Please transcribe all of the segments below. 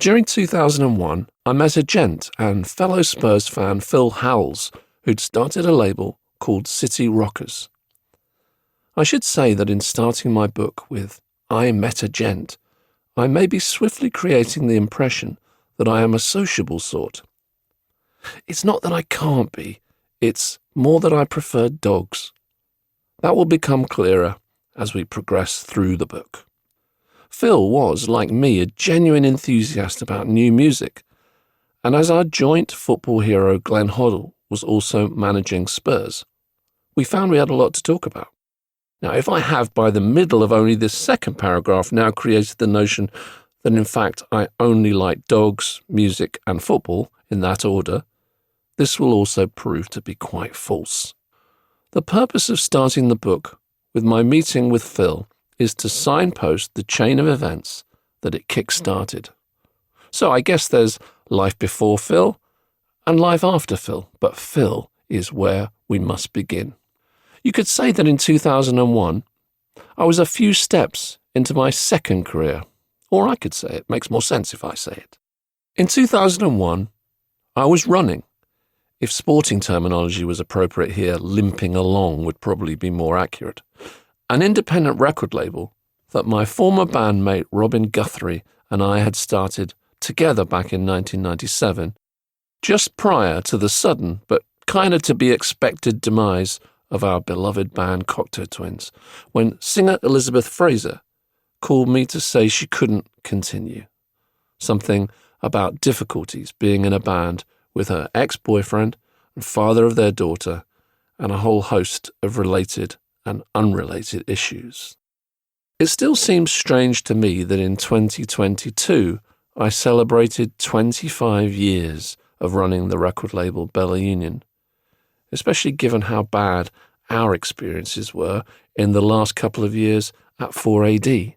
During 2001, I met a gent and fellow Spurs fan Phil Howells, who'd started a label called City Rockers. I should say that in starting my book with I met a gent, I may be swiftly creating the impression that I am a sociable sort. It's not that I can't be, it's more that I prefer dogs. That will become clearer as we progress through the book. Phil was, like me, a genuine enthusiast about new music, and as our joint football hero Glenn Hoddle was also managing Spurs, we found we had a lot to talk about. Now, if I have by the middle of only this second paragraph now created the notion that in fact I only like dogs, music and football in that order, this will also prove to be quite false. The purpose of starting the book with my meeting with Phil is to signpost the chain of events that it kick-started. So I guess there's life before Phil and life after Phil, but Phil is where we must begin. You could say that in 2001, I was a few steps into my second career, or I could say it makes more sense if I say it. In 2001, I was running. If sporting terminology was appropriate here, limping along would probably be more accurate. An independent record label that my former bandmate Robin Guthrie and I had started together back in 1997, just prior to the sudden but kind of to be expected demise of our beloved band Cocteau Twins, when singer Elizabeth Fraser called me to say she couldn't continue. Something about difficulties being in a band with her ex-boyfriend and father of their daughter, and a whole host of related and unrelated issues. It still seems strange to me that in 2022 I celebrated 25 years of running the record label Bella Union, especially given how bad our experiences were in the last couple of years at 4AD,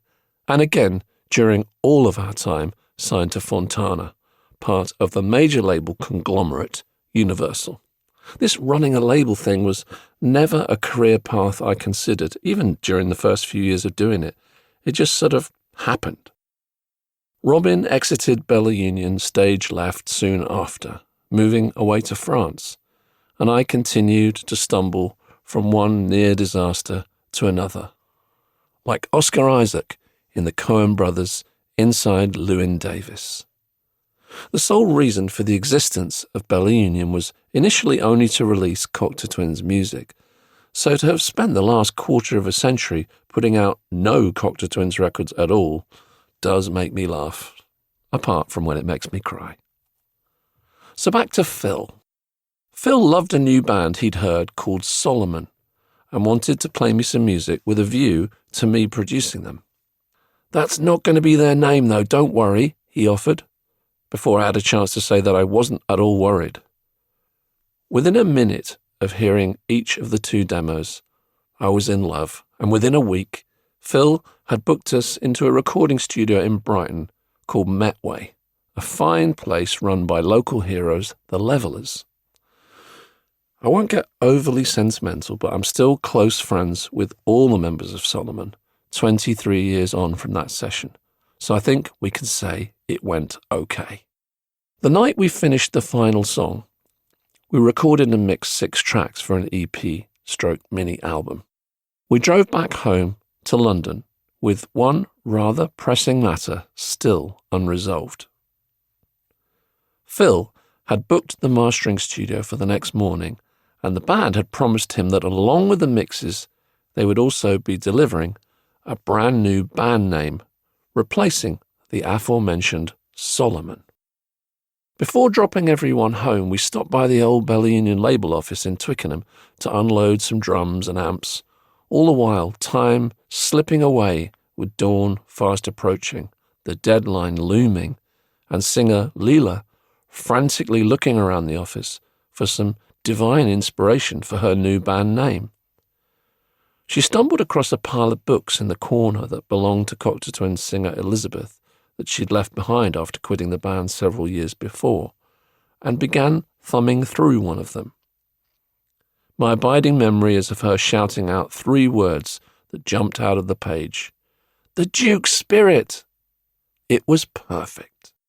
and again during all of our time signed to Fontana, part of the major label conglomerate Universal. This running a label thing was never a career path I considered, even during the first few years of doing it. It just sort of happened. Robin exited Bella Union stage left soon after, moving away to France, and I continued to stumble from one near disaster to another, like Oscar Isaac in the Coen brothers' Inside Llewyn Davis. The sole reason for the existence of Bella Union was initially only to release Cocteau Twins music, so to have spent the last quarter of a century putting out no Cocteau Twins records at all does make me laugh, apart from when it makes me cry. So back to Phil. Phil loved a new band he'd heard called Solomon and wanted to play me some music with a view to me producing them. "That's not going to be their name though, don't worry," he offered, before I had a chance to say that I wasn't at all worried. Within a minute of hearing each of the two demos, I was in love, and within a week, Phil had booked us into a recording studio in Brighton called Metway, a fine place run by local heroes, the Levellers. I won't get overly sentimental, but I'm still close friends with all the members of Solomon, 23 years on from that session, so I think we can say it went okay. The night we finished the final song, we recorded and mixed 6 tracks for an EP/mini album. We drove back home to London with one rather pressing matter still unresolved. Phil had booked the mastering studio for the next morning, and the band had promised him that along with the mixes, they would also be delivering a brand new band name, replacing the aforementioned Solomon. Before dropping everyone home, we stopped by the old Bella Union label office in Twickenham to unload some drums and amps, all the while time slipping away with dawn fast approaching, the deadline looming, and singer Leela frantically looking around the office for some divine inspiration for her new band name. She stumbled across a pile of books in the corner that belonged to Cocteau Twins singer Elizabeth that she'd left behind after quitting the band several years before, and began thumbing through one of them. My abiding memory is of her shouting out 3 words that jumped out of the page. "The Duke's Spirit!" It was perfect.